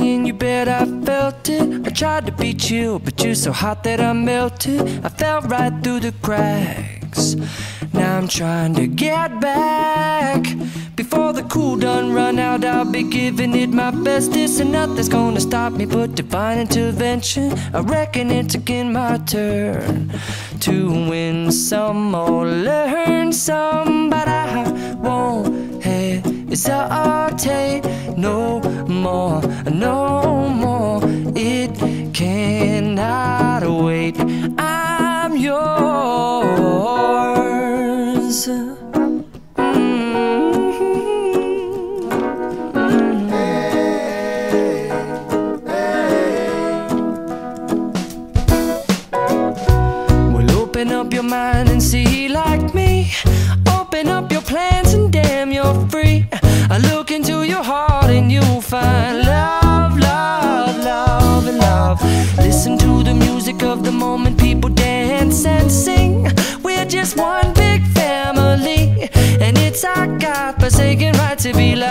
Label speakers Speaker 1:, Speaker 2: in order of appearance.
Speaker 1: me in your bed, I felt it. I tried to be chill, but you're so hot that I melted. I fell right through the cracks. Now I'm trying to get back. Before the cool done run out, I'll be giving it my bestest, and nothing's gonna stop me but divine intervention. I reckon it's again my turn to win some or learn some, but I won't hesitate no more, no more. It cannot wait. I'm yours. Open up your mind and see like me. Open up your plans and damn, you're free. I look into your heart and you'll find love, love, love, and love. Listen to the music of the moment, people dance and sing. We're just one big family, and it's our God-forsaken right to be loved.